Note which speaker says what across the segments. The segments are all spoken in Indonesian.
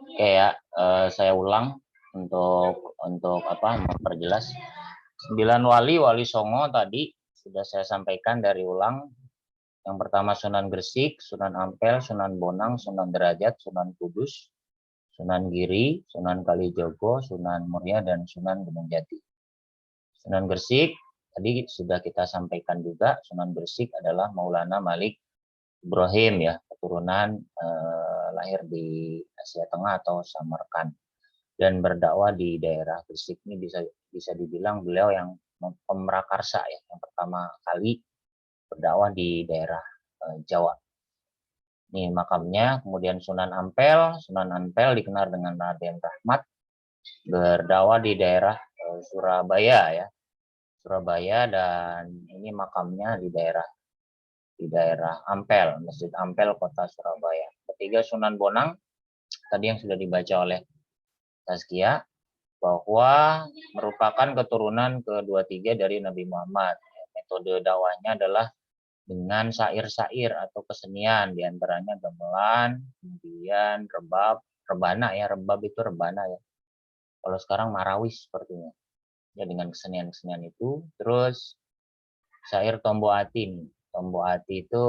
Speaker 1: Oke ya, saya ulang untuk memperjelas. 9 wali Songo tadi sudah saya sampaikan dari ulang. Yang pertama Sunan Gresik, Sunan Ampel, Sunan Bonang, Sunan Derajat, Sunan Kudus, Sunan Giri, Sunan Kalijogo, Sunan Muria, dan Sunan Gunung Jati. Sunan Gresik tadi sudah kita sampaikan juga. Sunan Gresik adalah Maulana Malik Ibrahim ya, keturunan lahir di Asia Tengah atau Samarkand dan berdakwah di daerah Gresik. Ini bisa dibilang beliau yang pemrakarsa ya, yang pertama kali berdakwah di daerah Jawa. Ini makamnya. Kemudian Sunan Ampel dikenal dengan Raden Rahmat, berdakwah di daerah Surabaya ya, dan ini makamnya di daerah Ampel, Masjid Ampel, Kota Surabaya. Ketiga Sunan Bonang, tadi yang sudah dibaca oleh Tazkiyah, bahwa merupakan keturunan ke-23 dari Nabi Muhammad. Metode dakwahnya adalah dengan syair-syair atau kesenian, diantaranya gamelan, kemudian rebana ya, rebab itu rebana ya. Kalau sekarang marawis sepertinya. Ya dengan kesenian-kesenian itu, terus syair Tombo Ati nih. Tombo Ati itu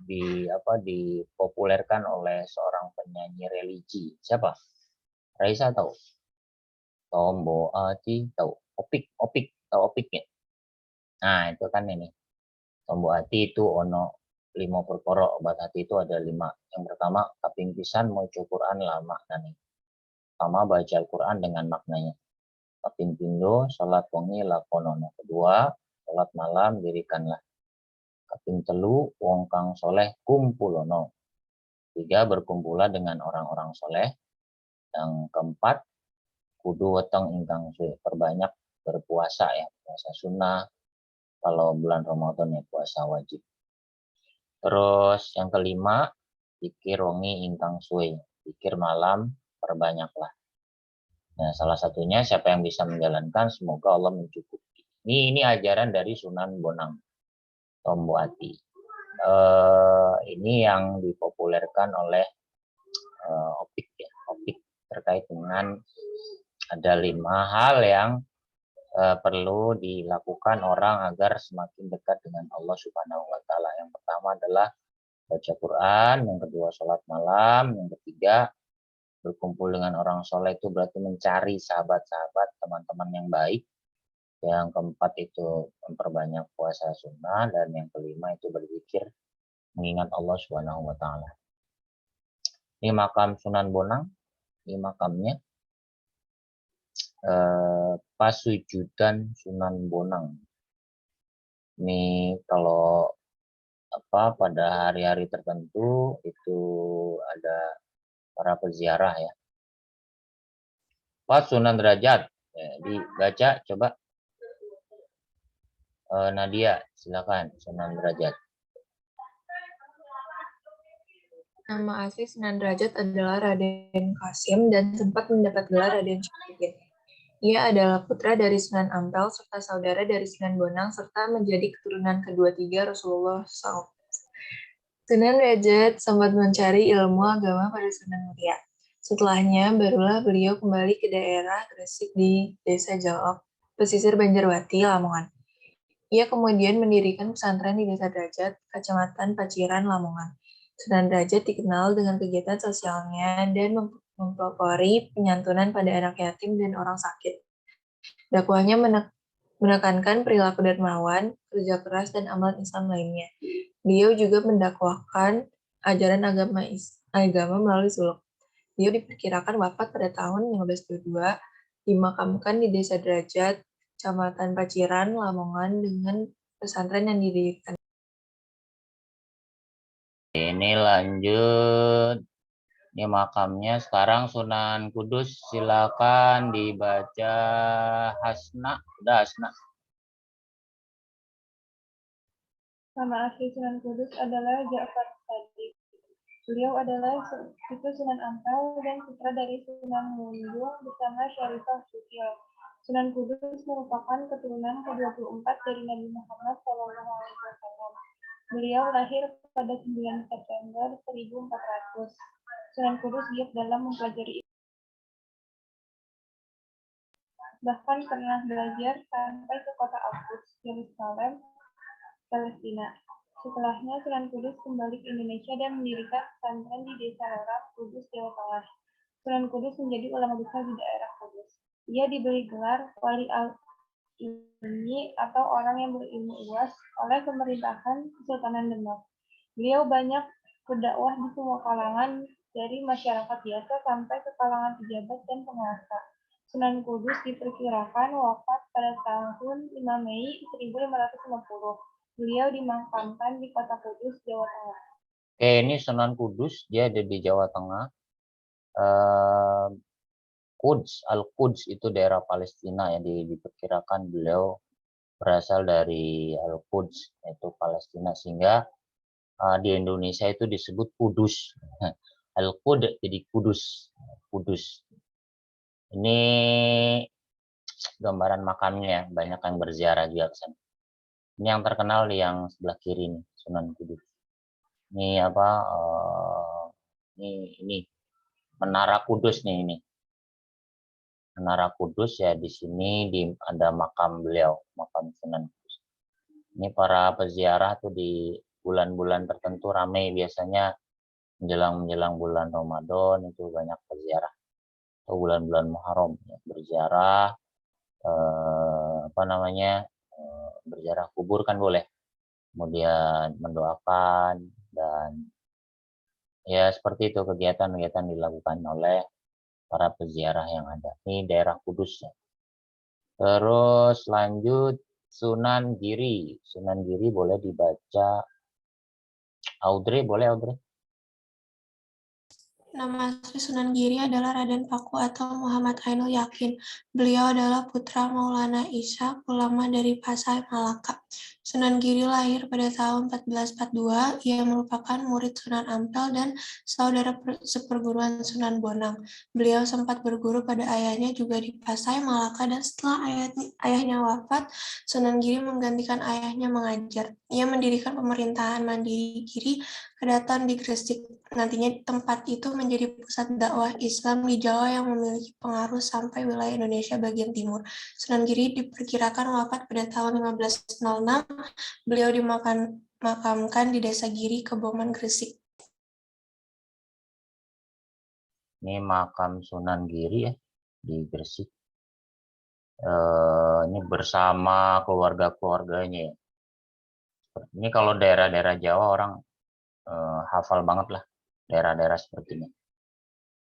Speaker 1: dipopulerkan oleh seorang penyanyi religi. Siapa? Raisa tahu? Tombo Ati tahu? Opik tahu Opik ya? Nah, itu kan ini. Tombo Ati itu ono 5 perkara, obat hati itu ada 5. Yang pertama, kaping pisan maca Quran lama nani. Pertama, baca Al-Quran dengan maknanya. Kaping pindo, salat wengi lakonono. Kedua, salat malam dirikanlah. Kaping telu, wong kang soleh kumpulono. 3, berkumpulah dengan orang-orang soleh. Yang keempat, kudu weteng ingkang suwe. Perbanyak berpuasa ya, puasa sunnah. Kalau bulan Ramadan ya puasa wajib. Terus yang kelima, zikir wengi ingkang suwe. Zikir malam perbanyaklah. Nah, salah satunya siapa yang bisa menjalankan, semoga Allah mencukupi. Ini ajaran dari Sunan Bonang Tombo Ati. Ini yang dipopulerkan oleh Opik ya. Opik terkait dengan ada 5 hal yang perlu dilakukan orang agar semakin dekat dengan Allah Subhanahu wa taala. Yang pertama adalah baca Quran, yang kedua sholat malam, yang ketiga berkumpul dengan orang soleh itu berarti mencari sahabat-sahabat, teman-teman yang baik. Yang keempat itu memperbanyak puasa sunnah, dan yang kelima itu berzikir mengingat Allah Subhanahu wa taala. Ini makam Sunan Bonang, ini makamnya. Pasujudan Sunan Bonang. Ini kalau pada hari-hari tertentu itu ada para peziarah ya. Pas Sunan Derajat, ya, dibaca coba. Nadia, silakan Sunan Derajat.
Speaker 2: Nama asli Sunan Derajat adalah Raden Kasim dan sempat mendapat gelar Raden Syahidin. Ia adalah putra dari Sunan Ampel serta saudara dari Sunan Bonang serta menjadi keturunan kedua-tiga Rasulullah SAW. Sunan Derajat sempat mencari ilmu agama pada Sunan Muria. Setelahnya, barulah beliau kembali ke daerah Gresik di Desa Jalok, pesisir Banjarwati, Lamongan. Ia kemudian mendirikan pesantren di Desa Derajat, Kecamatan Paciran, Lamongan. Sunan Derajat dikenal dengan kegiatan sosialnya dan mempelopori penyantunan pada anak yatim dan orang sakit. Dakwahnya menekankan perilaku dermawan, kerja keras, dan amalan Islam lainnya. Beliau juga mendakwahkan ajaran agama melalui suluk. Beliau diperkirakan wafat pada tahun 1522, dimakamkan di Desa Derajat, Kecamatan Paciran, Lamongan dengan pesantren yang didirikan.
Speaker 1: Ini lanjut. Ini makamnya sekarang Sunan Kudus, silakan dibaca Hasna. Udah Hasna.
Speaker 3: Nama asli Sunan Kudus adalah Ja'far Shadiq. Beliau adalah cucu Sunan Ampel dan putra dari Sunan Munjung bersama Syarifah Sukil. Sunan Kudus merupakan keturunan ke-24 dari Nabi Muhammad SAW. Beliau lahir pada 9 September 1400. Sunan Kudus giat dalam mempelajari, bahkan pernah belajar sampai ke kota Al-Quds, Yerusalem, Palestina. Setelahnya Sunan Kudus kembali ke Indonesia dan mendirikan pesantren di Desa Rorang, Kudus, Jawa Tengah. Sunan Kudus menjadi ulama besar di daerah Kudus. Ia diberi gelar Wali Al-Ilmi atau orang yang berilmu luas oleh pemerintahan Kesultanan Demak. Beliau banyak berdakwah di semua kalangan, dari masyarakat biasa sampai ke kalangan pejabat dan penguasa. Sunan Kudus diperkirakan wafat pada tahun 5 Mei 1550. Beliau dimakamkan di kota Kudus, Jawa Tengah.
Speaker 1: Oke, ini Sunan Kudus, dia ada di Jawa Tengah. Quds, Al-Quds itu daerah Palestina yang diperkirakan beliau berasal dari Al-Quds, yaitu Palestina, sehingga di Indonesia itu disebut Kudus. Al-Quds jadi Kudus. Kudus. Ini gambaran makamnya ya, banyak yang berziarah juga ke sana. Ini yang terkenal yang sebelah kiri nih, Sunan Kudus. Ini apa? Ini Menara Kudus nih ini. Menara Kudus ya, di sini ada makam beliau, makam Sunan Kudus. Ini para peziarah tuh di bulan-bulan tertentu ramai, biasanya menjelang bulan Ramadan itu banyak peziarah. Atau bulan-bulan Muharram ya, berziarah berziarah kubur kan boleh. Kemudian mendoakan dan ya seperti itu kegiatan-kegiatan dilakukan oleh para peziarah yang ada. Ini daerah Kudus ya. Terus lanjut Sunan Giri. Sunan Giri boleh dibaca. Audrey, boleh Audrey?
Speaker 4: Nama asli Sunan Giri adalah Raden Paku atau Muhammad Ainul Yakin. Beliau adalah putra Maulana Ishaq, ulama dari Pasai, Malaka. Sunan Giri lahir pada tahun 1442. Ia merupakan murid Sunan Ampel dan saudara seperguruan Sunan Bonang. Beliau sempat berguru pada ayahnya juga di Pasai, Malaka, dan setelah ayahnya wafat, Sunan Giri menggantikan ayahnya mengajar. Ia mendirikan pemerintahan mandiri Giri Kedaton di Gresik. Nantinya tempat itu menjadi pusat dakwah Islam di Jawa yang memiliki pengaruh sampai wilayah Indonesia bagian timur. Sunan Giri diperkirakan wafat pada tahun 1506. Beliau dimakamkan di Desa Giri, Keboman, Gresik.
Speaker 1: Ini makam Sunan Giri ya di Gresik. Ini bersama keluarga-keluarganya ya. Ini kalau daerah-daerah Jawa orang hafal banget lah daerah-daerah seperti ini.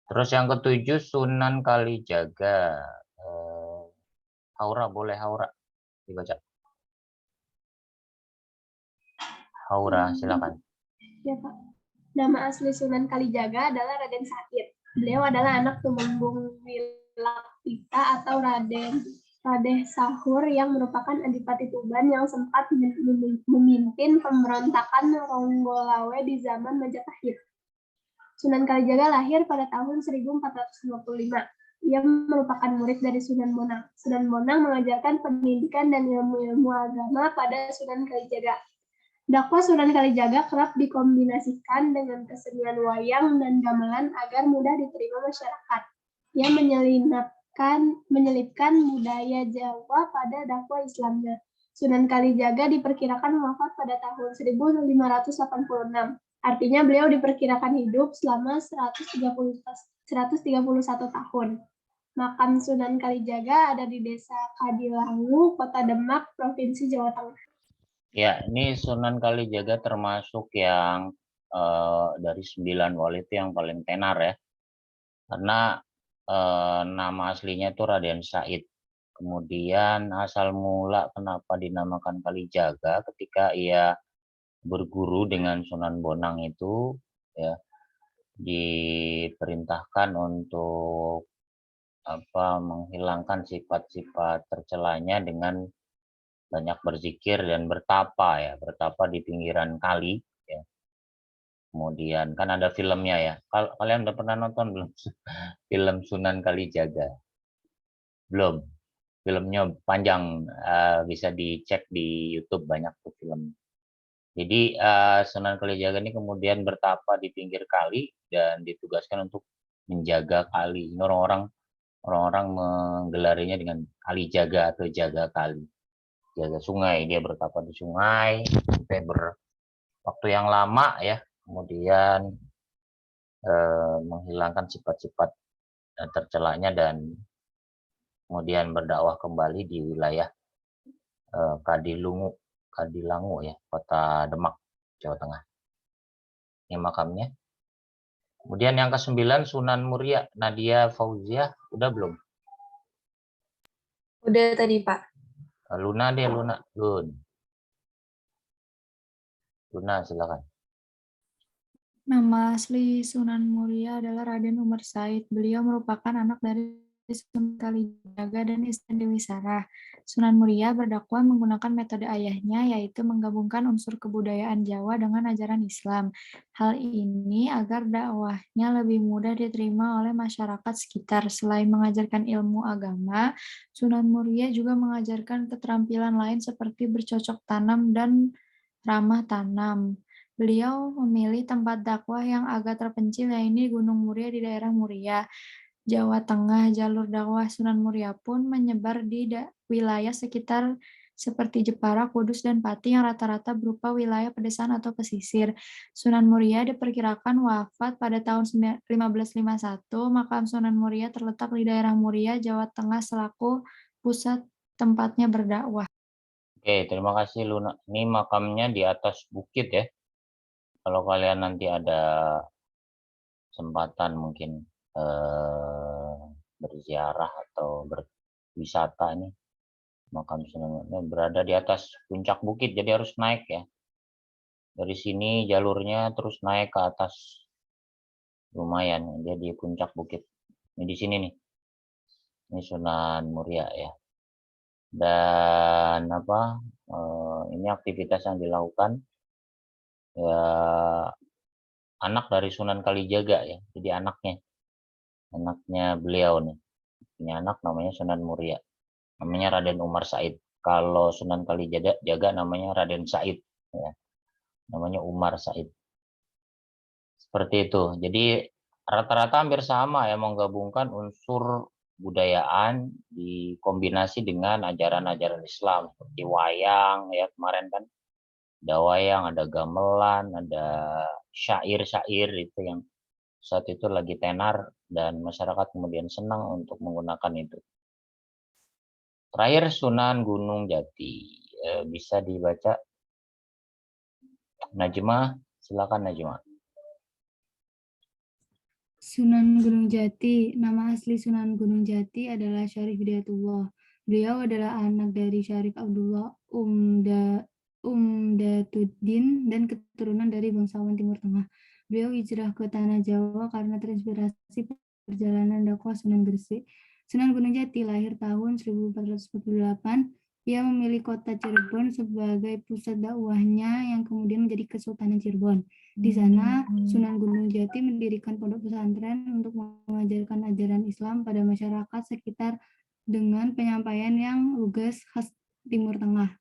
Speaker 1: Terus yang ketujuh Sunan Kalijaga. Haura, boleh Haura dibaca. Haura, silakan.
Speaker 5: Ya, Pak. Nama asli Sunan Kalijaga adalah Raden Said. Beliau adalah anak Tumenggung Wilapita atau Raden Radeh Sahur yang merupakan Adipati Tuban yang sempat memimpin pemberontakan Ronggolawe di zaman Majapahit. Sunan Kalijaga lahir pada tahun 1455. Ia merupakan murid dari Sunan Bonang. Sunan Bonang mengajarkan pendidikan dan ilmu-ilmu agama pada Sunan Kalijaga. Dakwah Sunan Kalijaga kerap dikombinasikan dengan kesenian wayang dan gamelan agar mudah diterima masyarakat. Ia menyelipkan budaya Jawa pada dakwah Islamnya. Sunan Kalijaga diperkirakan wafat pada tahun 1586. Artinya beliau diperkirakan hidup selama 131 tahun. Makam Sunan Kalijaga ada di Desa Kadilangu, Kota Demak, Provinsi Jawa Tengah.
Speaker 1: Ya, ini Sunan Kalijaga termasuk yang dari 9 wali itu yang paling tenar ya. Karena nama aslinya itu Raden Said. Kemudian asal mula kenapa dinamakan Kalijaga ketika ia berguru dengan Sunan Bonang itu ya diperintahkan untuk menghilangkan sifat-sifat tercelanya dengan banyak berzikir dan bertapa ya, bertapa di pinggiran kali ya. Kemudian kan ada filmnya ya. Kalian udah pernah nonton belum film Sunan Kalijaga? Belum. Filmnya panjang, bisa dicek di YouTube, banyak tuh film. Jadi Sunan Kalijaga ini kemudian bertapa di pinggir kali dan ditugaskan untuk menjaga kali. Ini orang-orang menggelarinya dengan kali jaga atau jaga kali. Jaga sungai, dia bertapa di sungai sampai waktu yang lama ya, kemudian menghilangkan sifat-sifat tercelanya dan kemudian berdakwah kembali di wilayah Kadilangu ya, Kota Demak, Jawa Tengah. Ini makamnya. Kemudian yang ke-9 Sunan Muria Nadia Fauziah, udah belum?
Speaker 2: Udah tadi, Pak.
Speaker 1: Luna silakan.
Speaker 6: Nama asli Sunan Muria adalah Raden Umar Said. Beliau merupakan anak dari Sunan Kalijaga dan istri Dewi Sarah. Sunan Muria berdakwah menggunakan metode ayahnya, yaitu menggabungkan unsur kebudayaan Jawa dengan ajaran Islam. Hal ini agar dakwahnya lebih mudah diterima oleh masyarakat sekitar. Selain mengajarkan ilmu agama, Sunan Muria juga mengajarkan keterampilan lain seperti bercocok tanam dan ramah tanam. Beliau memilih tempat dakwah yang agak terpencil, yaitu Gunung Muria di daerah Muria, Jawa Tengah. Jalur dakwah Sunan Muria pun menyebar di wilayah sekitar seperti Jepara, Kudus, dan Pati yang rata-rata berupa wilayah pedesaan atau pesisir. Sunan Muria diperkirakan wafat pada tahun 1551. Makam Sunan Muria terletak di daerah Muria, Jawa Tengah selaku pusat tempatnya berdakwah.
Speaker 1: Oke, terima kasih Luna. Ini makamnya di atas bukit ya. Kalau kalian nanti ada kesempatan mungkin berziarah atau berwisata ini, makam Sunan Muria berada di atas puncak bukit, jadi harus naik ya. Dari sini jalurnya terus naik ke atas, lumayan. Dia di puncak bukit. Ini di sini nih. Ini Sunan Muria ya. Dan ini aktivitas yang dilakukan ya, anak dari Sunan Kalijaga ya, jadi anaknya beliau nih, punya anak namanya Sunan Muria, namanya Raden Umar Said. Kalau Sunan Kalijaga namanya Raden Said ya, namanya Umar Said. Seperti itu. Jadi rata-rata hampir sama ya, menggabungkan unsur budayaan dikombinasi dengan ajaran-ajaran Islam seperti wayang ya, kemarin kan ada wayang, ada gamelan, ada syair-syair itu yang saat itu lagi tenar dan masyarakat kemudian senang untuk menggunakan itu. Terakhir Sunan Gunung Jati, bisa dibaca Najma, silakan Najma.
Speaker 6: Sunan Gunung Jati. Nama asli Sunan Gunung Jati adalah Syarif Hidayatullah. Beliau adalah anak dari Syarif Abdullah Umdatuddin dan keturunan dari bangsawan Timur Tengah. Beliau hijrah ke Tanah Jawa karena terinspirasi perjalanan dakwah Sunan Gresik. Sunan Gunung Jati lahir tahun 1448. Ia memilih kota Cirebon sebagai pusat dakwahnya yang kemudian menjadi Kesultanan Cirebon. Di sana, Sunan Gunung Jati mendirikan pondok pesantren untuk mengajarkan ajaran Islam pada masyarakat sekitar dengan penyampaian yang lugas khas Timur Tengah.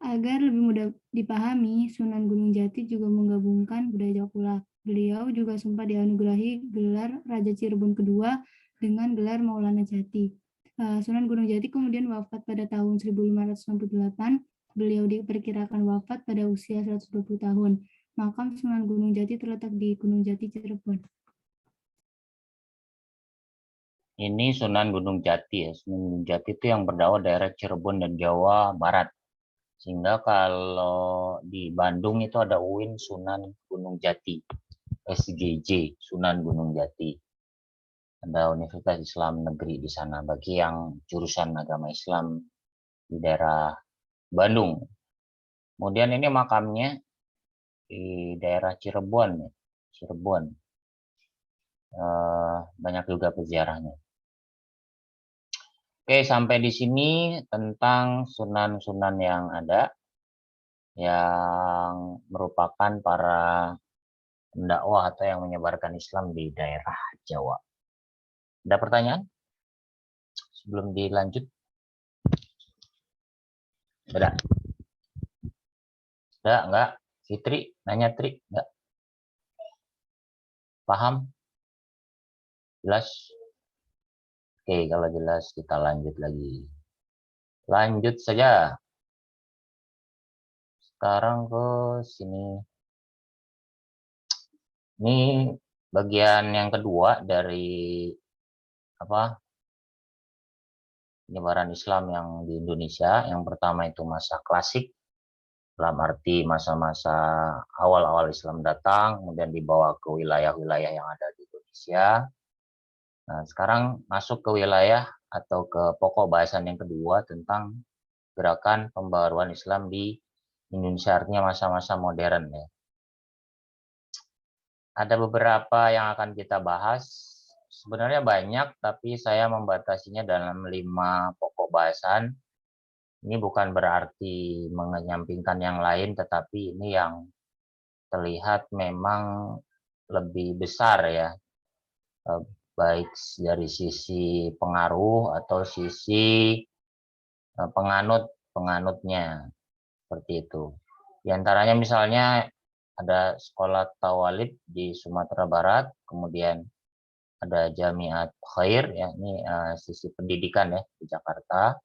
Speaker 6: Agar lebih mudah dipahami, Sunan Gunung Jati juga menggabungkan budaya Jawa pula. Beliau juga sempat dianugerahi gelar Raja Cirebon kedua dengan gelar Maulana Jati. Sunan Gunung Jati kemudian wafat pada tahun 1568. Beliau diperkirakan wafat pada usia 120 tahun. Makam Sunan Gunung Jati terletak di Gunung Jati, Cirebon.
Speaker 1: Ini Sunan Gunung Jati ya. Sunan Gunung Jati itu yang berdakwah daerah Cirebon dan Jawa Barat. Sehingga kalau di Bandung itu ada UIN Sunan Gunung Jati, SGJ Sunan Gunung Jati. Ada Universitas Islam Negeri di sana bagi yang jurusan agama Islam di daerah Bandung. Kemudian ini makamnya di daerah Cirebon. Banyak juga peziarahnya. Oke, sampai di sini tentang sunan-sunan yang ada yang merupakan para pendakwah atau yang menyebarkan Islam di daerah Jawa. Ada pertanyaan sebelum dilanjut? Ada? Enggak? Fitri, nanya Tri? Enggak? Paham? Jelas? Oke, kalau jelas kita lanjut lagi. Lanjut saja. Sekarang ke sini. Ini bagian yang kedua dari penyebaran Islam yang di Indonesia. Yang pertama itu masa klasik, dalam arti masa-masa awal-awal Islam datang, kemudian dibawa ke wilayah-wilayah yang ada di Indonesia. Nah, sekarang masuk ke wilayah atau ke pokok bahasan yang kedua tentang gerakan pembaruan Islam di Indonesia, artinya masa-masa modern ya. Ada beberapa yang akan kita bahas. Sebenarnya banyak, tapi saya membatasinya dalam 5 pokok bahasan. Ini bukan berarti menyampingkan yang lain, tetapi ini yang terlihat memang lebih besar ya, baik dari sisi pengaruh atau sisi penganutnya, seperti itu. Di antaranya misalnya ada sekolah Tawalib di Sumatera Barat, kemudian ada Jamiat Khair, ya ini sisi pendidikan ya di Jakarta.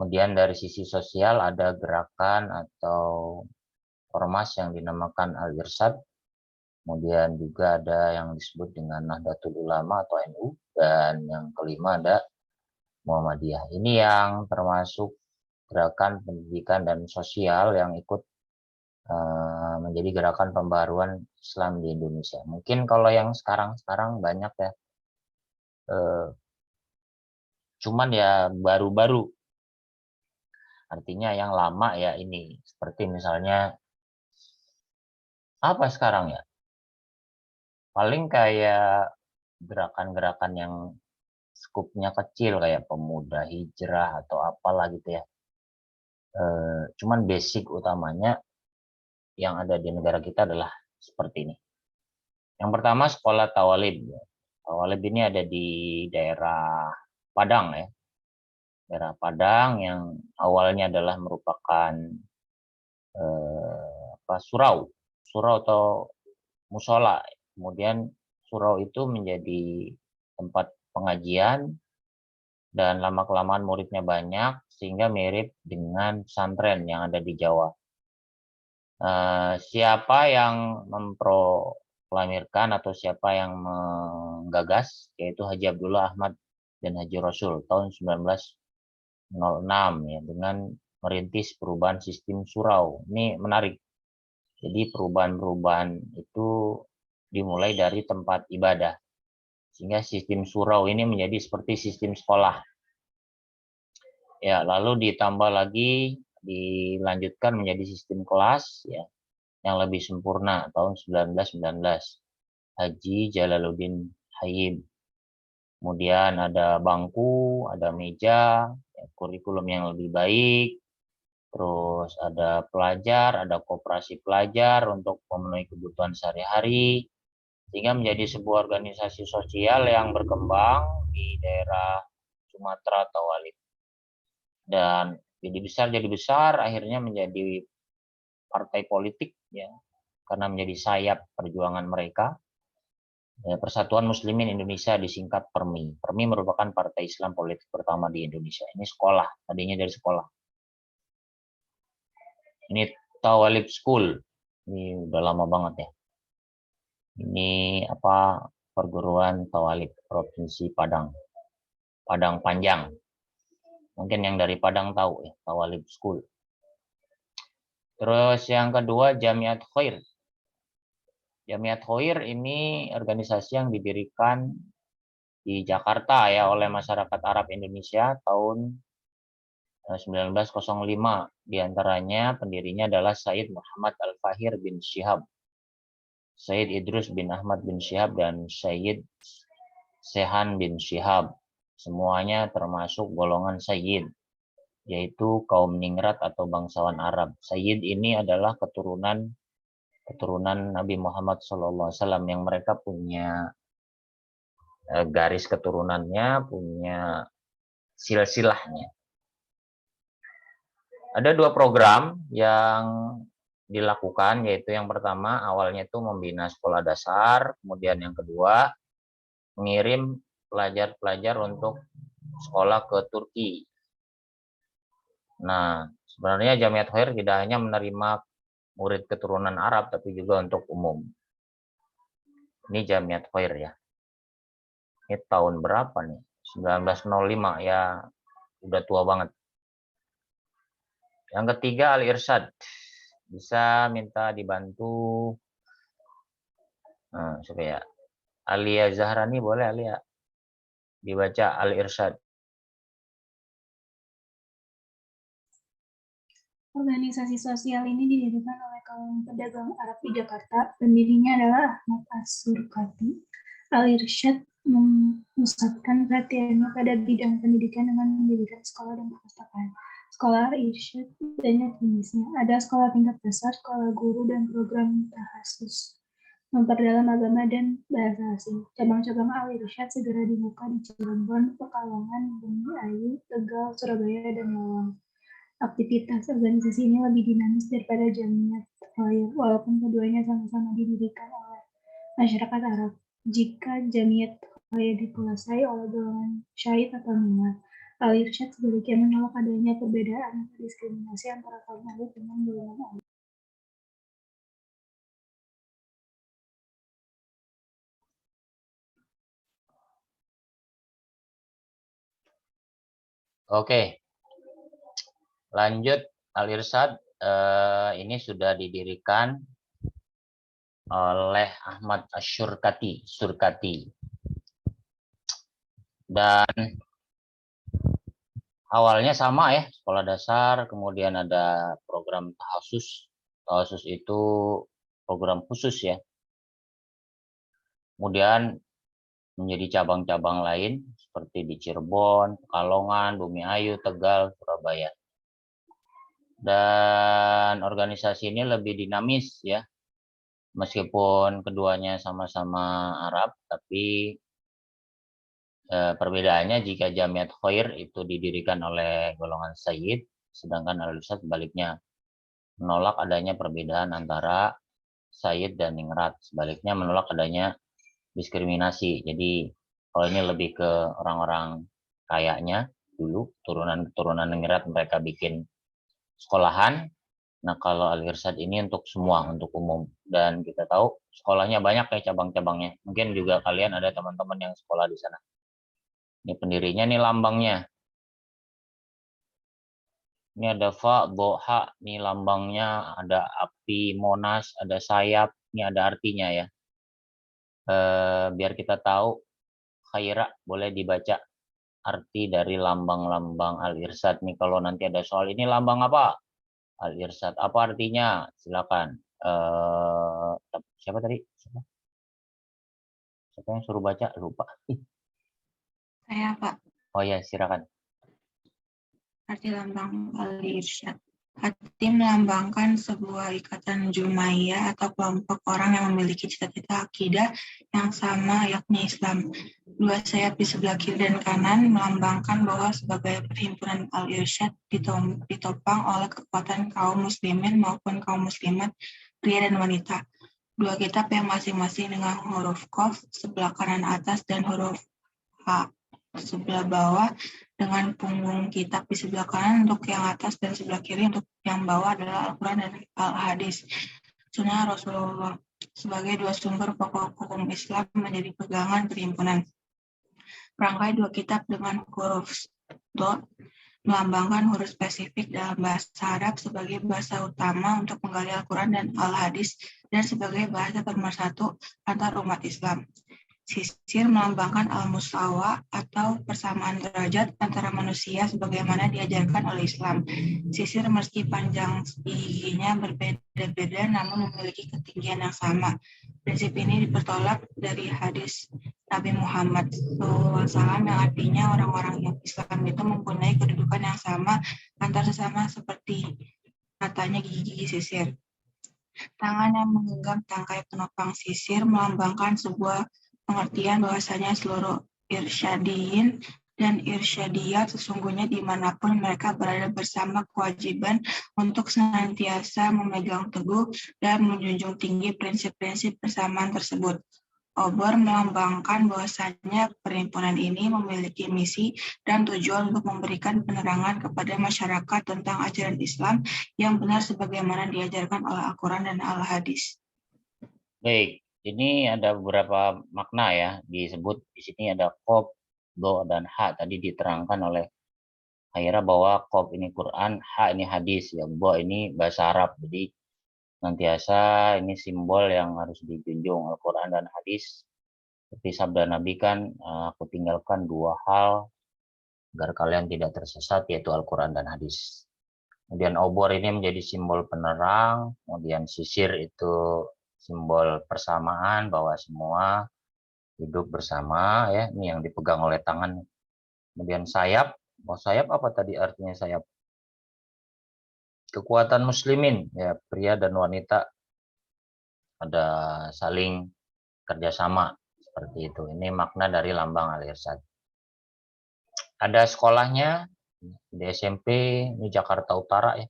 Speaker 1: Kemudian dari sisi sosial ada gerakan atau ormas yang dinamakan Al-Irsyad. Kemudian juga ada yang disebut dengan Nahdlatul Ulama atau NU, dan yang kelima ada Muhammadiyah. Ini yang termasuk gerakan pendidikan dan sosial yang ikut menjadi gerakan pembaruan Islam di Indonesia. Mungkin kalau yang sekarang banyak ya, cuman ya baru-baru. Artinya yang lama ya ini, seperti misalnya apa sekarang ya? Paling kayak gerakan-gerakan yang skupnya kecil kayak pemuda hijrah atau apalah gitu ya. Cuman basic utamanya yang ada di negara kita adalah seperti ini. Yang pertama sekolah Tawalib. Tawalib ini ada di daerah Padang ya. Daerah Padang yang awalnya adalah merupakan surau atau musola. Kemudian surau itu menjadi tempat pengajian dan lama-kelamaan muridnya banyak sehingga mirip dengan pesantren yang ada di Jawa. Siapa yang memproklamirkan atau siapa yang menggagas, yaitu Haji Abdullah Ahmad dan Haji Rasul tahun 1906 ya, dengan merintis perubahan sistem surau. Ini menarik. Jadi perubahan-perubahan itu dimulai dari tempat ibadah. Sehingga sistem surau ini menjadi seperti sistem sekolah. Ya, lalu ditambah lagi, dilanjutkan menjadi sistem kelas ya, yang lebih sempurna tahun 1919. Haji Jalaluddin Hayyib. Kemudian ada bangku, ada meja, ya, kurikulum yang lebih baik, terus ada pelajar, ada koperasi pelajar untuk memenuhi kebutuhan sehari-hari, sehingga menjadi sebuah organisasi sosial yang berkembang di daerah Sumatera Tawalib. Dan jadi besar, akhirnya menjadi partai politik ya, karena menjadi sayap perjuangan mereka. Persatuan Muslimin Indonesia disingkat PERMI. PERMI merupakan partai Islam politik pertama di Indonesia. Ini sekolah, tadinya dari sekolah. Ini Tawalib School. Ini udah lama banget ya. Ini perguruan Tawalib Provinsi Padang. Padang Panjang. Mungkin yang dari Padang tahu ya, Tawalib School. Terus yang kedua Jamiat Khair. Jamiat Khair ini organisasi yang didirikan di Jakarta ya oleh masyarakat Arab Indonesia tahun 1905. Di antaranya pendirinya adalah Sayyid Muhammad Al-Fahir bin Syihab, Sayyid Idrus bin Ahmad bin Syihab, dan Sayyid Sehan bin Syihab. Semuanya termasuk golongan Sayyid, yaitu kaum ningrat atau bangsawan Arab. Sayyid ini adalah keturunan Nabi Muhammad SAW yang mereka punya garis keturunannya, punya silsilahnya. Ada 2 program yang dilakukan, yaitu yang pertama awalnya itu membina sekolah dasar, kemudian yang kedua mengirim pelajar-pelajar untuk sekolah ke Turki. Nah, sebenarnya Jamiat Khair tidak hanya menerima murid keturunan Arab, tapi juga untuk umum. Ini Jamiat Khair ya. Ini tahun berapa nih? 1905 ya, udah tua banget. Yang ketiga Al-Irsyad. Bisa minta dibantu supaya Alia Zahrani, boleh Alia dibaca Al-Irsyad.
Speaker 5: Organisasi sosial ini didirikan oleh kaum pedagang Arab di Jakarta. Pendirinya adalah Ahmad As-Surkati. Al-Irsyad memusatkan perhatiannya pada bidang pendidikan dengan mendirikan sekolah dan perpustakaan. Sekolah Al-Irsyad banyak jenisnya. Ada sekolah tingkat dasar, sekolah guru, dan program tahasus memperdalam agama dan bahasa asing. Cabang-cabang Al-Irsyad segera dibuka di Cirebon, Pekalongan, Bumi Ayu, Tegal, Surabaya, dan Lawang. Aktivitas organisasi ini lebih dinamis daripada Jamiat Khair, walaupun keduanya sama-sama didirikan oleh masyarakat Arab. Jika Jamiat Khair dikuasai oleh golongan Syahid atau Minat, Al-Irsyad sebaliknya menolak adanya perbedaan atau diskriminasi antara kaum elit dengan golongan Arab.
Speaker 1: Oke. Lanjut, Al-Irsyad ini sudah didirikan oleh Ahmad Asy-Surkati. Dan awalnya sama ya, sekolah dasar, kemudian ada program tahasus. Tahasus itu program khusus ya. Kemudian menjadi cabang-cabang lain seperti di Cirebon, Pekalongan, Bumi Ayu, Tegal, Surabaya. Dan organisasi ini lebih dinamis ya, meskipun keduanya sama-sama Arab, tapi perbedaannya jika Jamiat Khair itu didirikan oleh golongan Sayyid, sedangkan Al-Irsyad sebaliknya menolak adanya perbedaan antara Sayyid dan Ningrat, sebaliknya menolak adanya diskriminasi. Jadi kalau ini lebih ke orang-orang kayaknya dulu, turunan Ningrat mereka bikin sekolahan. Nah, kalau Al-Irsyad ini untuk semua, untuk umum. Dan kita tahu sekolahnya banyak ya cabang-cabangnya. Mungkin juga kalian ada teman-teman yang sekolah di sana. Ini pendirinya, nih lambangnya. Ini ada Fa, Doha, nih lambangnya, ada api, Monas, ada sayap. Ini ada artinya ya. Biar kita tahu, Khaira boleh dibaca arti dari lambang-lambang Al-Irsyad. Nih kalau nanti ada soal, ini lambang apa? Al-Irsyad, apa artinya? Silakan. Siapa tadi? Siapa yang suruh baca? Lupa.
Speaker 4: Saya, Pak.
Speaker 1: Oh ya, silakan.
Speaker 4: Arti lambang Al-Irsyad. Hati melambangkan sebuah ikatan Jumaiyah atau kelompok orang yang memiliki cita-cita akidah yang sama, yakni Islam. Dua sayap di sebelah kiri dan kanan melambangkan bahwa sebagai perhimpunan Al-Irsyad ditopang oleh kekuatan kaum muslimin maupun kaum muslimat, pria dan wanita. Dua kitab yang masing-masing dengan huruf Qaf sebelah kanan atas dan huruf H sebelah bawah, dengan punggung kitab di sebelah kanan untuk yang atas dan sebelah kiri untuk yang bawah adalah Al-Quran dan Al-Hadis, Sunnah Rasulullah, sebagai dua sumber pokok hukum Islam menjadi pegangan perhimpunan. Rangkai dua kitab dengan huruf Dot melambangkan huruf spesifik dalam bahasa Arab sebagai bahasa utama untuk menggali Al-Quran dan Al-Hadis dan sebagai bahasa pemersatu antar umat Islam. Sisir melambangkan al-musawa atau persamaan derajat antara manusia sebagaimana diajarkan oleh Islam. Sisir meski panjang giginya berbeda-beda namun memiliki ketinggian yang sama. Prinsip ini dipertolak dari hadis Nabi Muhammad SAW yang artinya orang-orang yang Islam itu mempunyai kedudukan yang sama antar sesama seperti katanya gigi-gigi sisir. Tangan yang menggenggam tangkai penopang sisir melambangkan sebuah pengertian bahwasanya seluruh irsyadiyin
Speaker 7: dan irsyadiyah, sesungguhnya dimanapun mereka berada bersama kewajiban untuk senantiasa memegang teguh dan menjunjung tinggi prinsip-prinsip persamaan tersebut. Obor melambangkan bahwasanya perhimpunan ini memiliki misi dan tujuan untuk memberikan penerangan kepada masyarakat tentang ajaran Islam yang benar sebagaimana diajarkan oleh Al-Quran dan Al-Hadis.
Speaker 1: Baik, ini ada beberapa makna ya disebut di sini ada qaf, do dan ha. Tadi diterangkan oleh Haira bahwa qaf ini Quran, ha ini hadis, ya bo ini bahasa Arab. Jadi senantiasa ini simbol yang harus dijunjung Al-Quran dan hadis. Seperti sabda Nabi kan, aku tinggalkan dua hal agar kalian tidak tersesat, yaitu Al-Quran dan hadis. Kemudian obor ini menjadi simbol penerang, kemudian sisir itu simbol persamaan bahwa semua hidup bersama ya, ini yang dipegang oleh tangan. Kemudian sayap, sayap apa tadi artinya sayap? Kekuatan muslimin ya, pria dan wanita ada saling kerjasama seperti itu. Ini makna dari lambang Al-Irsyad. Ada sekolahnya di SMP di Jakarta Utara ya.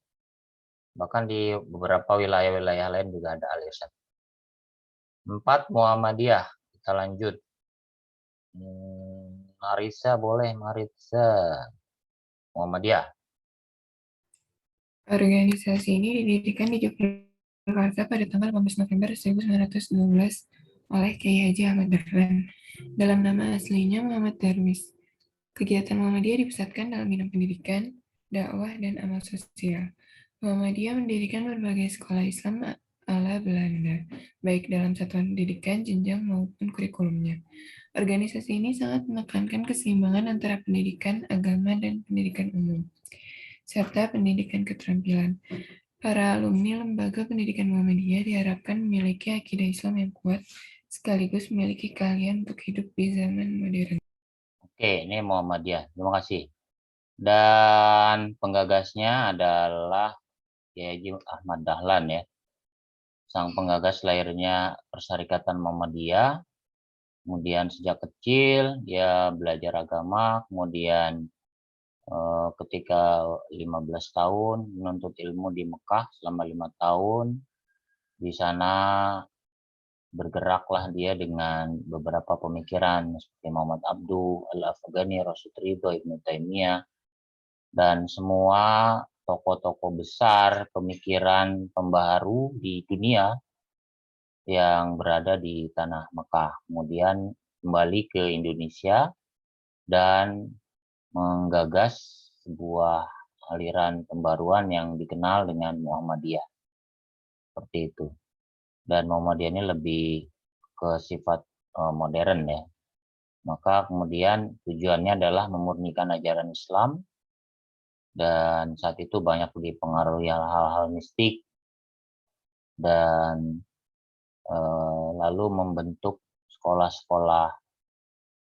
Speaker 1: Bahkan di beberapa wilayah-wilayah lain juga ada Al-Irsyad. 4 Muhammadiyah. Kita lanjut. Marisa boleh, Marisa. Muhammadiyah.
Speaker 8: Organisasi ini didirikan di Yogyakarta pada tanggal 15 November 1912 oleh Kiai Haji Ahmad Dahlan. Dalam nama aslinya Muhammad Darwis. Kegiatan Muhammadiyah dipusatkan dalam bidang pendidikan, dakwah, dan amal sosial. Muhammadiyah mendirikan berbagai sekolah Islam ala Belanda, baik dalam satuan pendidikan, jenjang, maupun kurikulumnya. Organisasi ini sangat menekankan keseimbangan antara pendidikan agama dan pendidikan umum, serta pendidikan keterampilan. Para alumni lembaga pendidikan Muhammadiyah diharapkan memiliki akidah Islam yang kuat, sekaligus memiliki keahlian untuk hidup di zaman modern.
Speaker 1: Oke, ini Muhammadiyah. Terima kasih. Dan penggagasnya adalah Kiai Haji Ahmad Dahlan ya. Sang penggagas lahirnya Persyarikatan Muhammadiyah. Kemudian sejak kecil dia belajar agama, kemudian ketika 15 tahun menuntut ilmu di Mekah selama 5 tahun. Di sana bergeraklah dia dengan beberapa pemikiran seperti Muhammad Abduh, Al-Afghani, Rasyid Ridho, Ibnu Taimiyah, dan semua tokoh-tokoh besar pemikiran pembaharu di dunia yang berada di tanah Mekah. Kemudian kembali ke Indonesia dan menggagas sebuah aliran pembaruan yang dikenal dengan Muhammadiyah. Seperti itu. Dan Muhammadiyah ini lebih ke sifat modern ya. Maka kemudian tujuannya adalah memurnikan ajaran Islam, dan saat itu banyak dipengaruhi hal-hal mistik, dan lalu membentuk sekolah-sekolah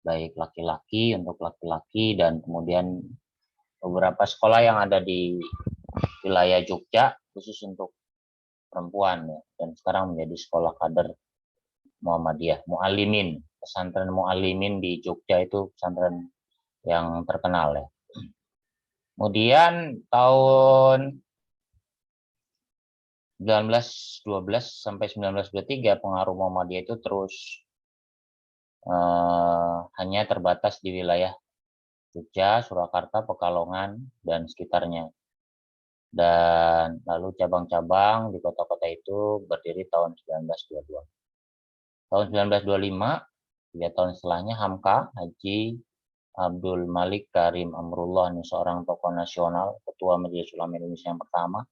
Speaker 1: baik laki-laki untuk laki-laki, dan kemudian beberapa sekolah yang ada di wilayah Jogja khusus untuk perempuan ya, dan sekarang menjadi sekolah kader Muhammadiyah. Muallimin, pesantren Muallimin di Jogja itu pesantren yang terkenal ya. Kemudian tahun 1912 sampai 1923 pengaruh Muhammadiyah itu terus hanya terbatas di wilayah Jogja, Surakarta, Pekalongan, dan sekitarnya. Dan lalu cabang-cabang di kota-kota itu berdiri tahun 1922. Tahun 1925, 3 tahun setelahnya, Hamka, Haji Abdul Malik Karim Amrullah, ini seorang tokoh nasional, Ketua Majelis Ulama Indonesia yang pertama,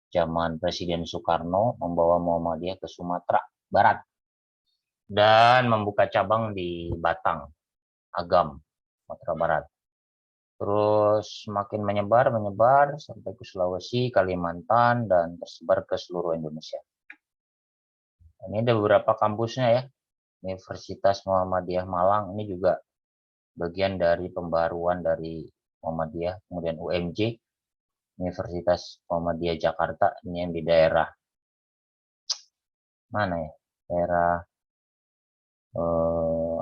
Speaker 1: zaman Presiden Soekarno, membawa Muhammadiyah ke Sumatera Barat dan membuka cabang di Batang, Agam, Sumatera Barat. Terus semakin menyebar sampai ke Sulawesi, Kalimantan, dan tersebar ke seluruh Indonesia. Ini ada beberapa kampusnya ya. Universitas Muhammadiyah Malang ini juga bagian dari pembaruan dari Muhammadiyah. Kemudian UMJ, Universitas Muhammadiyah Jakarta, ini yang di daerah mana ya? Daerah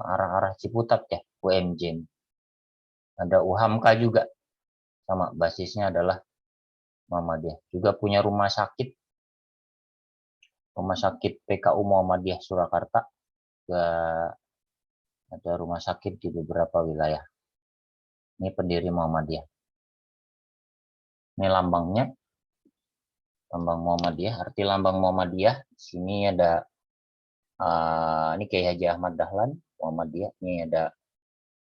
Speaker 1: arah-arah Ciputat ya, UMJ. Ada UHAMKA juga, sama basisnya adalah Muhammadiyah. Juga punya rumah sakit PKU Muhammadiyah Surakarta. Juga ada rumah sakit di beberapa wilayah. Ini pendiri Muhammadiyah. Ini lambangnya, lambang Muhammadiyah. Arti lambang Muhammadiyah, di sini ada ini Kiai Haji Ahmad Dahlan Muhammadiyah. Ini ada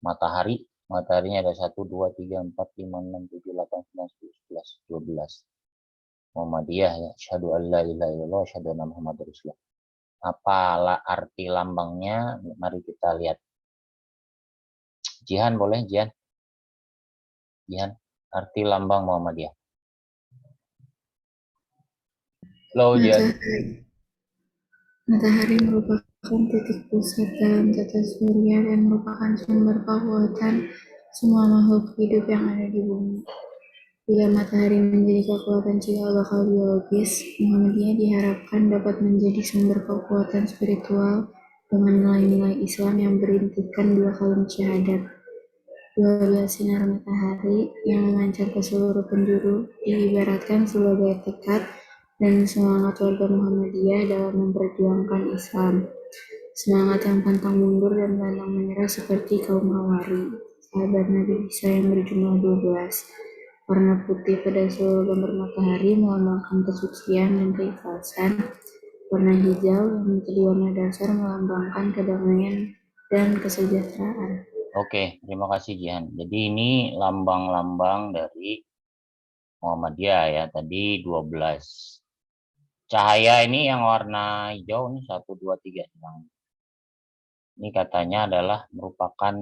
Speaker 1: matahari. Mataharinya ada 1, 2, 3, 4, 5, 6, 7, 8, 9, 10, 11, 12. Muhammadiyah ya. Asyhadu an la ilaha illallah, asyhadu anna Muhammadar Rasulullah. Apa arti lambangnya? Mari kita lihat. Jihan boleh, Jihan? Jihan, arti lambang Muhammadiyah. Halo, Jihan.
Speaker 4: Matahari merupakan titik pusat dalam tata surya dan merupakan sumber kekuatan semua makhluk hidup yang ada di bumi. Bila matahari menjadi kekuatan cikal bakal biologis, Muhammadiyah diharapkan dapat menjadi sumber kekuatan spiritual dengan nilai-nilai Islam yang berintikan 2 kalimat syahadat. 12 sinar matahari yang memancar ke seluruh penjuru diibaratkan sebagai tekad dan semangat warga Muhammadiyah dalam memperjuangkan Islam. Semangat yang pantang mundur dan pantang menyerah seperti kaum Hawari, sahabat Nabi Isa yang berjumlah 12. Warna putih pada seluruh gambar matahari melambangkan kesucian dan keikhlasan. Warna hijau yang menjadi warna dasar melambangkan kedamaian dan kesejahteraan.
Speaker 1: Oke, terima kasih Jihan. Jadi ini lambang-lambang dari Muhammadiyah ya. Tadi 12. Cahaya ini yang warna hijau ini 1, 2, 3. Ini katanya adalah merupakan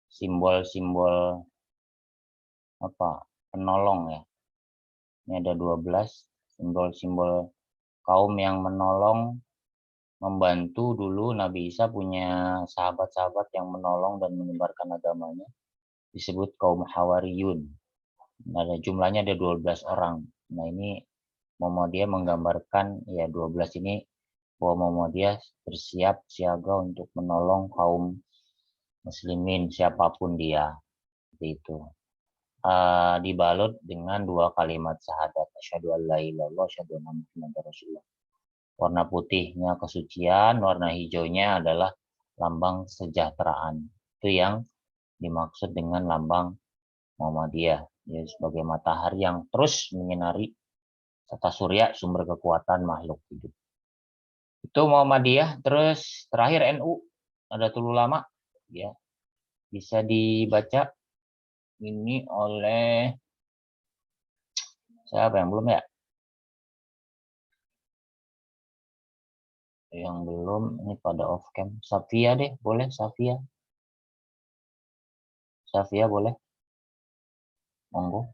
Speaker 1: simbol-simbol penolong ya. Ini ada 12 simbol-simbol kaum yang menolong, membantu. Dulu Nabi Isa punya sahabat-sahabat yang menolong dan menyebarkan agamanya. Disebut kaum Hawariyun. Ada jumlahnya ada 12 orang. Nah, ini Muhammadiyah menggambarkan ya 12 ini bahwa Muhammadiyah bersiap siaga untuk menolong kaum muslimin siapapun dia. Seperti itu. Dibalut dengan 2 kalimat syahadat, asyhadu an la ilaha illallah, asyhadu anna Muhammadar Rasulullah. Warna putihnya kesucian, warna hijaunya adalah lambang kesejahteraan. Itu yang dimaksud dengan lambang Muhammadiyah, ya, sebagai matahari yang terus menyinari tata surya, sumber kekuatan makhluk hidup. Itu Muhammadiyah. Terus terakhir NU, Nahdlatul Ulama, ya, bisa dibaca ini oleh siapa yang belum ya? Yang belum ini pada off cam. Safia deh, boleh Safia? Safia boleh? Monggo.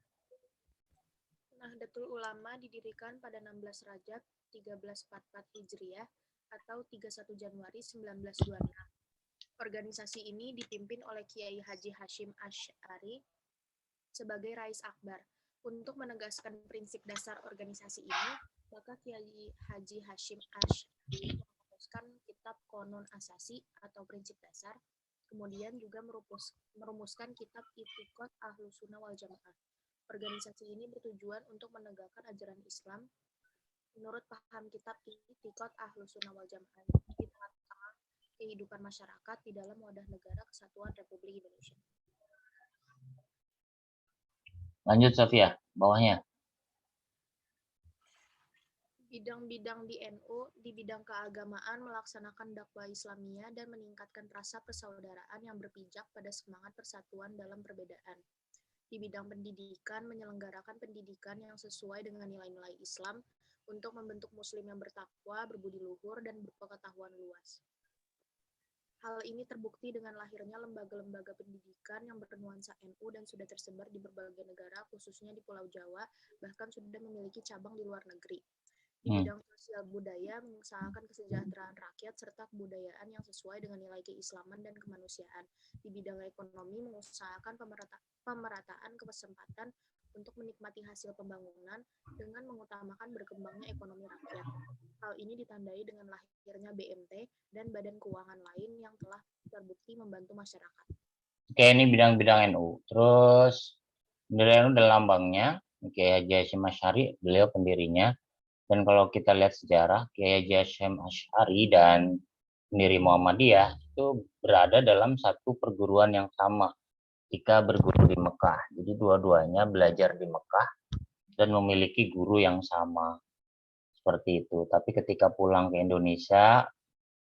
Speaker 9: Nahdlatul Ulama didirikan pada 16 Rajab 1344 Hijriah atau 31 Januari 1926. Organisasi ini dipimpin oleh Kiai Haji Hashim Asy'ari sebagai Rais Akbar. Untuk menegaskan prinsip dasar organisasi ini, maka Kiai Haji Hashim Asy'ari merumuskan kitab Qonun Asasi atau prinsip dasar, kemudian juga merumuskan kitab I'tiqad Ahlussunnah wal Jamaah. Organisasi ini bertujuan untuk menegakkan ajaran Islam menurut paham kitab I'tiqad Ahlussunnah wal Jamaah di tengah-tengah kehidupan masyarakat di dalam wadah negara kesatuan Republik Indonesia.
Speaker 1: Lanjut Safia, bawahnya.
Speaker 9: Bidang-bidang di NU di bidang keagamaan melaksanakan dakwah Islamiyah dan meningkatkan rasa persaudaraan yang berpijak pada semangat persatuan dalam perbedaan. Di bidang pendidikan, menyelenggarakan pendidikan yang sesuai dengan nilai-nilai Islam untuk membentuk muslim yang bertakwa, berbudi luhur, dan berpengetahuan luas. Hal ini terbukti dengan lahirnya lembaga-lembaga pendidikan yang bernuansa NU dan sudah tersebar di berbagai negara, khususnya di Pulau Jawa, bahkan sudah memiliki cabang di luar negeri. Di bidang sosial budaya, mengusahakan kesejahteraan rakyat serta kebudayaan yang sesuai dengan nilai keislaman dan kemanusiaan. Di bidang ekonomi, mengusahakan pemerataan kesempatan untuk menikmati hasil pembangunan dengan mengutamakan berkembangnya ekonomi rakyat. Hal ini ditandai dengan lahirnya BMT dan badan keuangan lain yang telah terbukti membantu masyarakat.
Speaker 1: Oke, ini bidang-bidang NU. Terus bendera NU dan lambangnya, Kiai Haji Hasyim Asy'ari, beliau pendirinya. Dan kalau kita lihat sejarah, Kiai Haji Hasyim Asy'ari dan pendiri Muhammadiyah itu berada dalam satu perguruan yang sama ketika berguru di Mekah. Jadi dua-duanya belajar di Mekah dan memiliki guru yang sama. Seperti itu. Tapi ketika pulang ke Indonesia,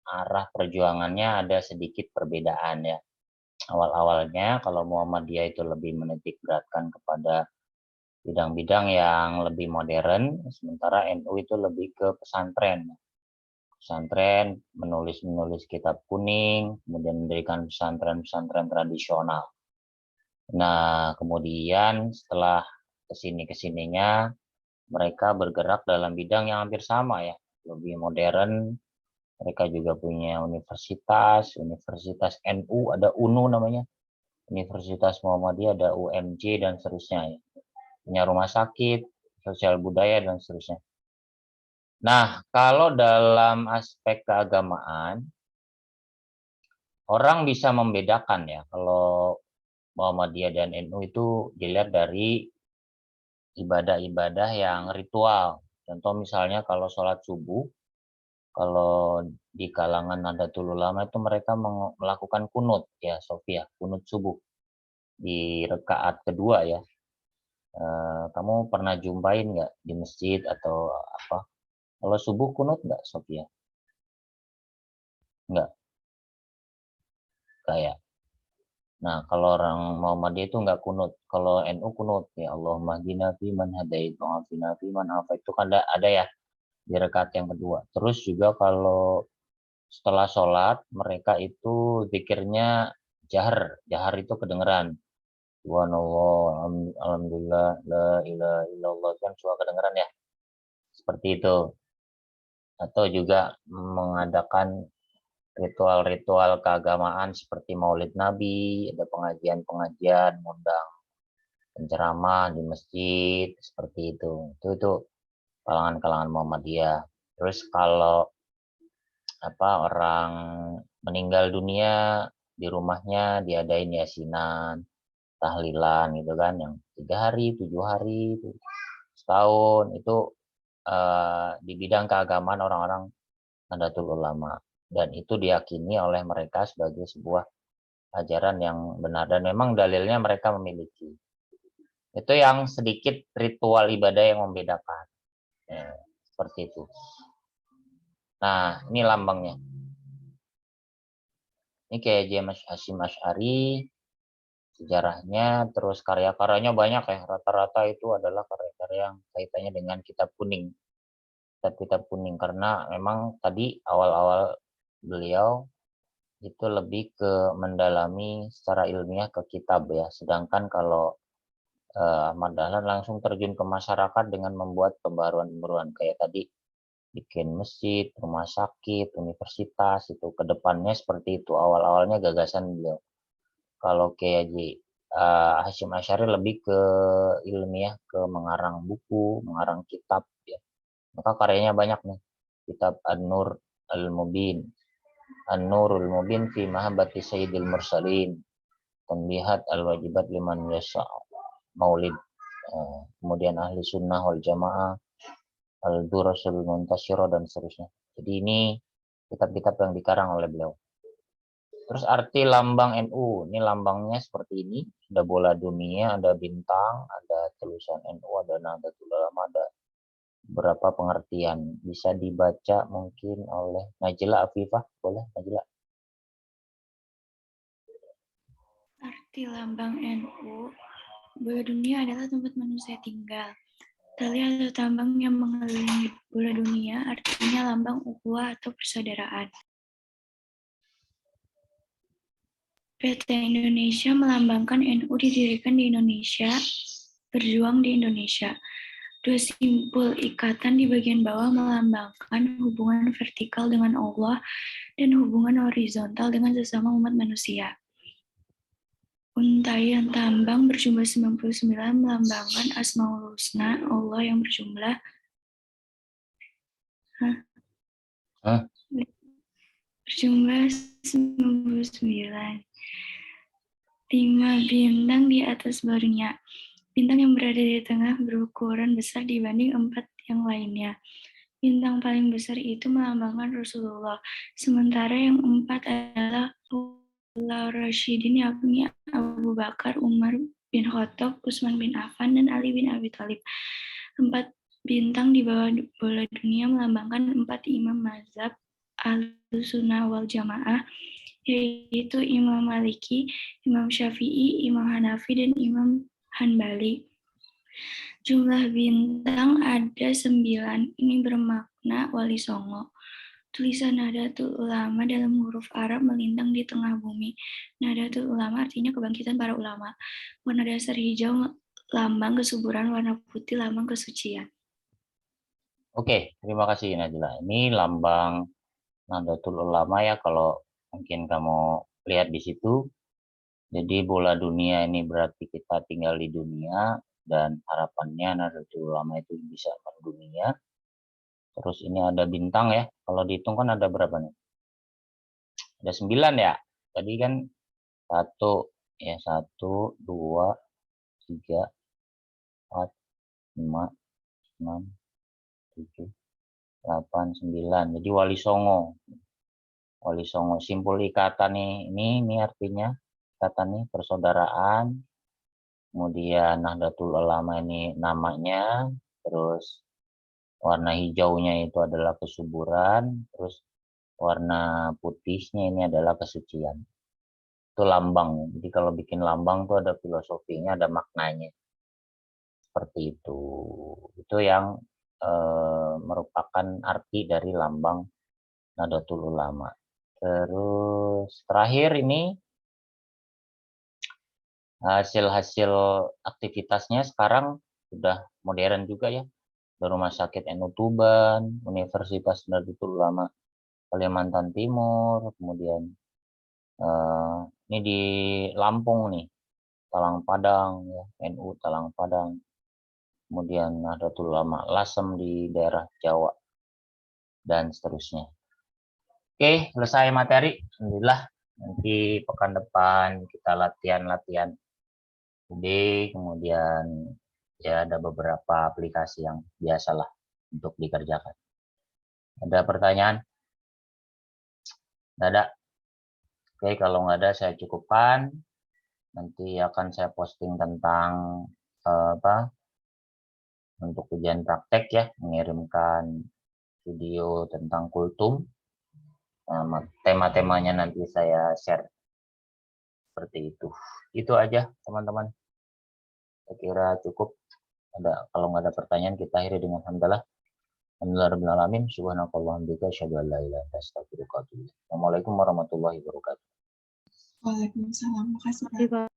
Speaker 1: arah perjuangannya ada sedikit perbedaan ya. Awal-awalnya kalau Muhammadiyah itu lebih menitik beratkan kepada bidang-bidang yang lebih modern, sementara NU itu lebih ke pesantren. Pesantren menulis kitab kuning, kemudian mendirikan pesantren-pesantren tradisional. Nah, kemudian setelah kesininya mereka bergerak dalam bidang yang hampir sama ya, lebih modern. Mereka juga punya universitas NU, ada UNU namanya, Universitas Muhammadiyah, ada UMJ dan seterusnya ya. Punya rumah sakit, sosial budaya dan seterusnya. Nah, kalau dalam aspek keagamaan, orang bisa membedakan ya, kalau Muhammadiyah dan NU itu dilihat dari ibadah-ibadah yang ritual. Contoh misalnya kalau sholat subuh, kalau di kalangan Nahdlatul Ulama itu mereka melakukan kunut ya, Sofia, kunut subuh di rakaat kedua ya. Kamu pernah jumpain nggak di masjid atau apa? Kalau subuh kunut nggak, Sofia? Nggak, kayak. Nah, kalau orang Muhammadiyah itu nggak kunut. Kalau NU kunut ya, Allahumma hdina fi man hadait wa afina fi man afait. Itu kan ada ya di rakaat yang kedua. Terus juga kalau setelah sholat mereka itu zikirnya jahar itu kedengeran. Subhanallah, alhamdulillah, la ilaha illallah, kan suara kedengeran ya. Seperti itu. Atau juga mengadakan ritual-ritual keagamaan seperti Maulid Nabi, ada pengajian-pengajian, mengundang penceramah di masjid, seperti itu. Itu kalangan-kalangan Muhammadiyah. Terus kalau orang meninggal dunia di rumahnya diadain yasinan, tahlilan gitu kan, yang 3 hari, 7 hari, setahun itu di bidang keagamaan orang-orang Nahdlatul Ulama, dan itu diyakini oleh mereka sebagai sebuah ajaran yang benar dan memang dalilnya mereka memiliki. Itu yang sedikit ritual ibadah yang membedakan. Ya, seperti itu. Nah, ini lambangnya. Ini kayak Kiai Hasyim Asy'ari, sejarahnya, terus karya-karyanya banyak ya. Rata-rata itu adalah karya-karya yang kaitannya dengan kitab kuning. Kitab kuning, karena memang tadi awal-awal beliau itu lebih ke mendalami secara ilmiah ke kitab ya. Sedangkan kalau Ahmad Dahlan langsung terjun ke masyarakat dengan membuat pembaruan-pembaruan kayak tadi bikin masjid, rumah sakit, universitas, itu kedepannya seperti itu. Awal-awalnya gagasan beliau. Kalau Kiai Hasyim Asy'ari lebih ke ilmiah, ke mengarang buku, mengarang kitab ya. Maka karyanya banyak nih. Kitab An-Nur Al-Mubin, An-Nurul Mubin fi Mahabbati Sayyidil Mursalin, Tanbihat Al-Wajibat Liman Yasa, Maulid, kemudian Ahli Sunnah wal Jamaah, Al-Durasul Muntasyirah dan seterusnya. Jadi ini kitab-kitab yang dikarang oleh beliau. Terus arti lambang NU, ini lambangnya seperti ini, ada bola dunia, ada bintang, ada tulisan NU, ada Nahdlatul Ulama, ada beberapa pengertian. Bisa dibaca mungkin oleh Najla Afifah, boleh Najla?
Speaker 10: Arti lambang NU, bola dunia adalah tempat manusia tinggal. Tali atau tambang yang mengelilingi bola dunia artinya lambang ukhuwah atau persaudaraan. PT Indonesia melambangkan NU didirikan di Indonesia, berjuang di Indonesia. Dua simpul ikatan di bagian bawah melambangkan hubungan vertikal dengan Allah dan hubungan horizontal dengan sesama umat manusia. Untaian tambang berjumlah 99 melambangkan Asmaul Husna, Allah yang berjumlah berjumlah 99. 5 bintang di atas barunya. Bintang yang berada di tengah berukuran besar dibanding 4 yang lainnya. Bintang paling besar itu melambangkan Rasulullah, sementara yang 4 adalah Khulafaur Rasyidin, yakni Abu Bakar, Umar bin Khattab, Utsman bin Affan, dan Ali bin Abi Thalib. 4 bintang di bawah bola dunia melambangkan 4 imam mazhab Ahlussunnah wal Jamaah, yaitu Imam Maliki, Imam Syafi'i, Imam Hanafi, dan Imam Hanbali. Jumlah bintang ada 9. Ini bermakna Wali Songo. Tulisan Nahdlatul Ulama dalam huruf Arab melintang di tengah bumi. Nahdlatul Ulama artinya kebangkitan para ulama. Warna dasar hijau lambang kesuburan, warna putih lambang kesucian.
Speaker 1: Oke, terima kasih Najla. Ini lambang Nahdlatul Ulama ya, kalau mungkin kamu lihat di situ. Jadi bola dunia ini berarti kita tinggal di dunia, dan harapannya Nahdlatul Ulama itu bisa mendunia. Terus ini ada bintang ya, kalau dihitung kan ada berapa nih? Ada 9 ya. Tadi kan 1, 2, 3, 4, 5, 6, 7, 8, 9. Jadi Wali Songo. Wali Songo, simpul ikatan nih. Ini artinya ikatan nih, persaudaraan. Kemudian Nahdlatul Ulama ini namanya, terus warna hijaunya itu adalah kesuburan, terus warna putihnya ini adalah kesucian. Itu lambang. Jadi kalau bikin lambang tuh ada filosofinya, ada maknanya. Seperti itu. Itu yang merupakan arti dari lambang Nahdlatul Ulama. Terus terakhir ini hasil-hasil aktivitasnya sekarang sudah modern juga ya. Rumah sakit NU Tuban, Universitas Nahdlatul Ulama Kalimantan Timur, kemudian ini di Lampung nih, Talang Padang ya, NU Talang Padang, kemudian Nahdlatul Ulama Lasem di daerah Jawa, dan seterusnya. Oke, selesai materi, alhamdulillah. Nanti pekan depan kita latihan today, kemudian ya ada beberapa aplikasi yang biasalah untuk dikerjakan. Ada pertanyaan? Nggak ada? Oke, kalau nggak ada saya cukupkan. Nanti akan saya posting tentang untuk ujian praktek ya, mengirimkan video tentang kultum. Tema-temanya nanti saya share. Seperti itu. Itu aja teman-teman. Saya kira cukup. Kalau nggak ada pertanyaan, kita akhiri dengan hamdalah. Alhamdulillahirrahmanirrahim. Subhanakallahumma asyhadu an la ilaha illa anta astaghfiruka wa atubu ilaik. Assalamualaikum warahmatullahi wabarakatuh.
Speaker 6: Waalaikumsalam. Makasih, Pak.